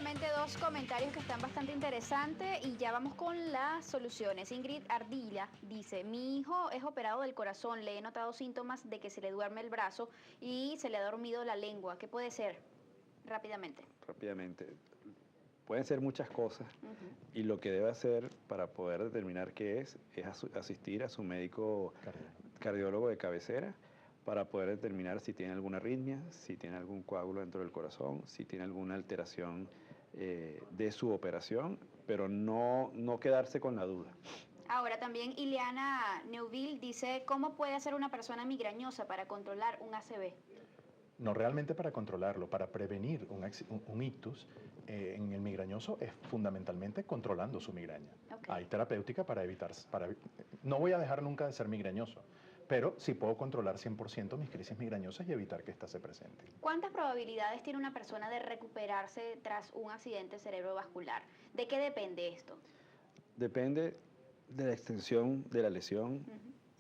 rápidamente dos comentarios que están bastante interesantes y ya vamos con las soluciones. Ingrid Ardila dice, mi hijo es operado del corazón, le he notado síntomas de que se le duerme el brazo y se le ha dormido la lengua. ¿Qué puede ser? Rápidamente. Rápidamente. Pueden ser muchas cosas y lo que debe hacer para poder determinar qué es asistir a su médico cardiólogo de cabecera para poder determinar si tiene alguna arritmia, si tiene algún coágulo dentro del corazón, si tiene alguna alteración de su operación, pero no quedarse con la duda. Ahora también Ileana Neuville dice, ¿cómo puede hacer una persona migrañosa para controlar un ACV? No realmente para controlarlo, para prevenir un ictus en el migrañoso es fundamentalmente controlando su migraña. Okay. Hay terapéutica para evitar, no voy a dejar nunca de ser migrañoso, pero sí puedo controlar 100% mis crisis migrañosas y evitar que ésta se presente. ¿Cuántas probabilidades tiene una persona de recuperarse tras un accidente cerebrovascular? ¿De qué depende esto? Depende de la extensión de la lesión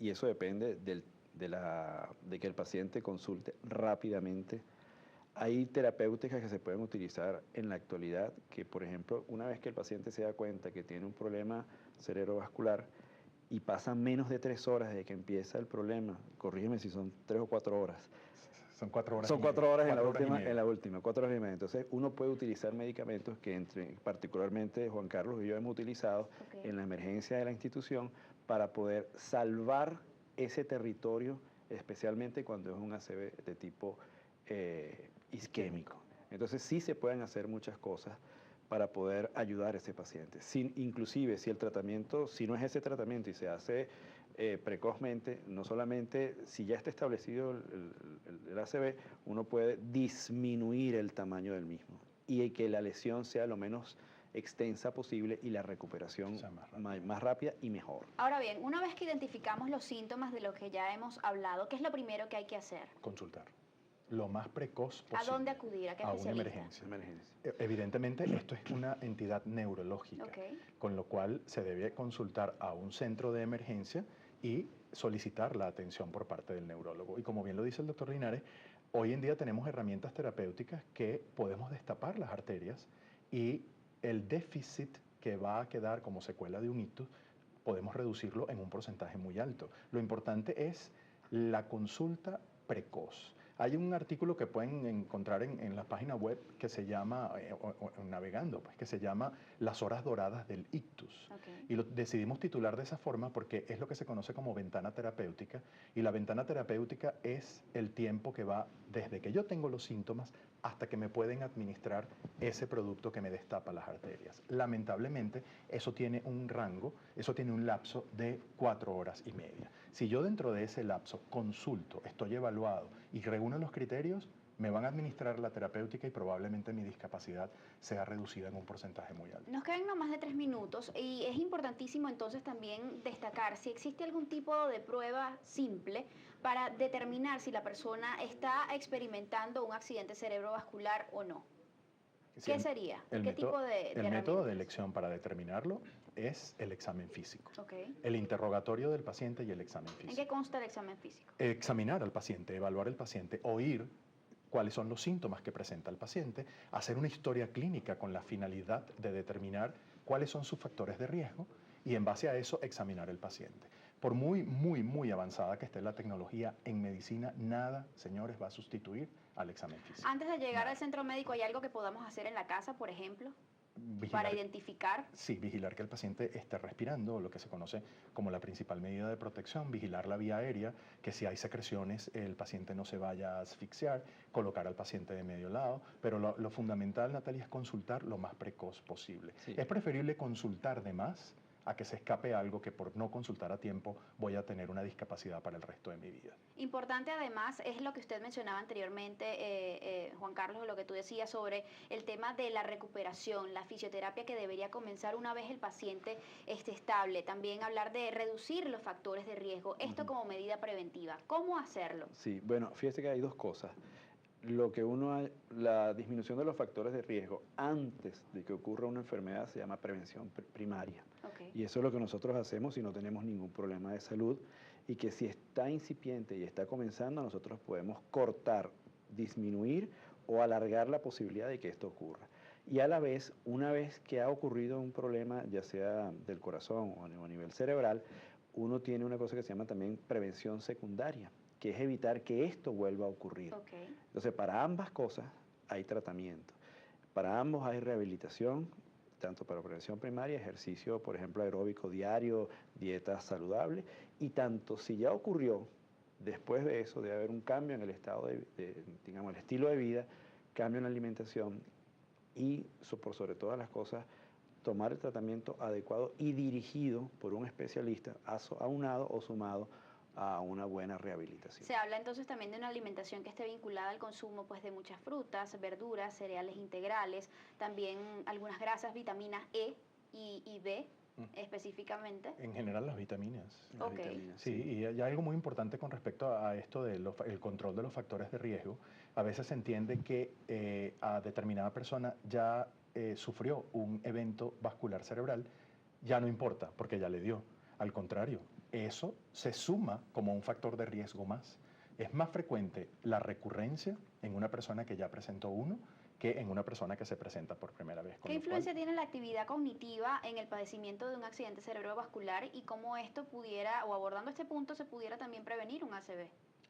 y eso depende de que el paciente consulte rápidamente. Hay terapéuticas que se pueden utilizar en la actualidad que, por ejemplo, una vez que el paciente se da cuenta que tiene un problema cerebrovascular y pasan menos de 3 horas desde que empieza el problema, corrígeme si son 3 o 4 horas. Son 4 horas. Son 4 horas en la última, 4 horas y media. Entonces, uno puede utilizar medicamentos que particularmente Juan Carlos y yo hemos utilizado en la emergencia de la institución para poder salvar ese territorio, especialmente cuando es un ACV de tipo isquémico. Entonces, sí se pueden hacer muchas cosas para poder ayudar a ese paciente. Inclusive, si el tratamiento, si no es ese tratamiento y se hace precozmente, no solamente si ya está establecido el ACV, uno puede disminuir el tamaño del mismo y que la lesión sea lo menos extensa posible y la recuperación más rápida y mejor. Ahora bien, una vez que identificamos los síntomas de lo que ya hemos hablado, ¿qué es lo primero que hay que hacer? Consultar. Lo más precoz posible. ¿A dónde acudir? ¿A qué especialista? A una emergencia. Evidentemente, esto es una entidad neurológica, con lo cual se debe consultar a un centro de emergencia y solicitar la atención por parte del neurólogo. Y como bien lo dice el doctor Linares, hoy en día tenemos herramientas terapéuticas que podemos destapar las arterias y el déficit que va a quedar como secuela de un ictus podemos reducirlo en un porcentaje muy alto. Lo importante es la consulta precoz. Hay un artículo que pueden encontrar en la página web que se llama, navegando, pues, que se llama Las horas doradas del ictus. Y lo decidimos titular de esa forma porque es lo que se conoce como ventana terapéutica. Y la ventana terapéutica es el tiempo que va desde que yo tengo los síntomas hasta que me pueden administrar ese producto que me destapa las arterias. Lamentablemente, eso tiene un rango, eso tiene un lapso de 4 horas y media. Si yo dentro de ese lapso consulto, estoy evaluado y reúno los criterios, me van a administrar la terapéutica y probablemente mi discapacidad sea reducida en un porcentaje muy alto. Nos quedan no más de 3 minutos y es importantísimo entonces también destacar si existe algún tipo de prueba simple para determinar si la persona está experimentando un accidente cerebrovascular o no. ¿Qué sería? ¿Qué tipo de El método de elección para determinarlo es el examen físico. El interrogatorio del paciente y el examen físico. ¿En qué consta el examen físico? Examinar al paciente, evaluar al paciente, oír cuáles son los síntomas que presenta el paciente, hacer una historia clínica con la finalidad de determinar cuáles son sus factores de riesgo y en base a eso examinar el paciente. Por muy avanzada que esté la tecnología en medicina, nada, señores, va a sustituir al examen físico. Antes de llegar al centro médico, ¿hay algo que podamos hacer en la casa, por ejemplo? Para identificar. Sí, vigilar que el paciente esté respirando, lo que se conoce como la principal medida de protección, vigilar la vía aérea, que si hay secreciones el paciente no se vaya a asfixiar, colocar al paciente de medio lado, pero lo fundamental, Natalia, es consultar lo más precoz posible. Sí. Es preferible consultar de más a que se escape algo que por no consultar a tiempo voy a tener una discapacidad para el resto de mi vida. Importante además es lo que usted mencionaba anteriormente, Juan Carlos, lo que tú decías sobre el tema de la recuperación, la fisioterapia que debería comenzar una vez el paciente esté estable. También hablar de reducir los factores de riesgo, esto como medida preventiva. ¿Cómo hacerlo? Sí, bueno, fíjese que hay dos cosas. La disminución de los factores de riesgo antes de que ocurra una enfermedad se llama prevención primaria. Y eso es lo que nosotros hacemos si no tenemos ningún problema de salud y que si está incipiente y está comenzando, nosotros podemos cortar, disminuir o alargar la posibilidad de que esto ocurra. Y a la vez, una vez que ha ocurrido un problema, ya sea del corazón o a nivel cerebral, uno tiene una cosa que se llama también prevención secundaria, que es evitar que esto vuelva a ocurrir. Okay. Entonces, para ambas cosas hay tratamiento. Para ambos hay rehabilitación, tanto para prevención primaria, ejercicio, por ejemplo, aeróbico diario, dieta saludable, y tanto si ya ocurrió, después de eso debe haber un cambio en el estado digamos, el estilo de vida, cambio en la alimentación y, por sobre todas las cosas, tomar el tratamiento adecuado y dirigido por un especialista, aunado o sumado a una buena rehabilitación. Se habla entonces también de una alimentación que esté vinculada al consumo pues, de muchas frutas, verduras, cereales integrales, también algunas grasas, vitaminas E y B específicamente. En general las vitaminas. Okay. Sí, y hay algo muy importante con respecto a esto del control de los factores de riesgo. A veces se entiende que a determinada persona ya sufrió un evento vascular cerebral, ya no importa porque ya le dio. Al contrario, eso se suma como un factor de riesgo más. Es más frecuente la recurrencia en una persona que ya presentó uno que en una persona que se presenta por primera vez. ¿Qué influencia tiene la actividad cognitiva en el padecimiento de un accidente cerebrovascular y cómo esto pudiera, o abordando este punto, se pudiera también prevenir un ACV?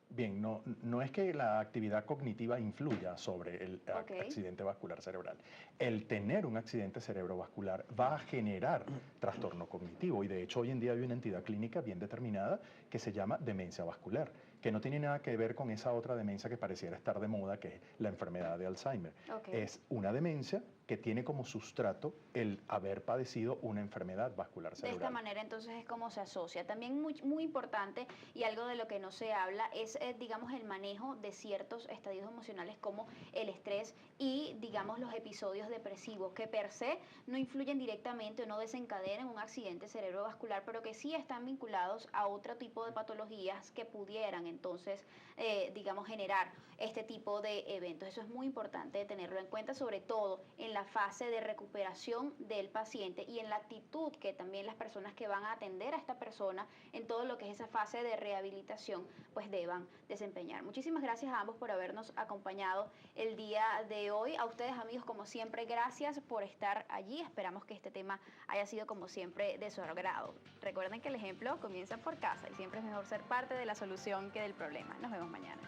Bien, no es que la actividad cognitiva influya sobre el accidente vascular cerebral. El tener un accidente cerebrovascular va a generar trastorno cognitivo y de hecho hoy en día hay una entidad clínica bien determinada que se llama demencia vascular, que no tiene nada que ver con esa otra demencia que pareciera estar de moda, que es la enfermedad de Alzheimer. Es una demencia que tiene como sustrato el haber padecido una enfermedad vascular cerebral. De esta manera entonces es como se asocia. También muy importante y algo de lo que no se habla es, digamos, el manejo de ciertos estadios emocionales como el estrés y, digamos, los episodios depresivos que per se no influyen directamente o no desencadenan un accidente cerebrovascular, pero que sí están vinculados a otro tipo de patologías que pudieran entonces, digamos, generar este tipo de eventos. Eso es muy importante tenerlo en cuenta, sobre todo en la fase de recuperación del paciente y en la actitud que también las personas que van a atender a esta persona en todo lo que es esa fase de rehabilitación pues deban desempeñar. Muchísimas gracias a ambos por habernos acompañado el día de hoy. A ustedes, amigos, como siempre, gracias por estar allí. Esperamos que este tema haya sido como siempre de su agrado. Recuerden que el ejemplo comienza por casa y siempre es mejor ser parte de la solución que del problema. Nos vemos mañana.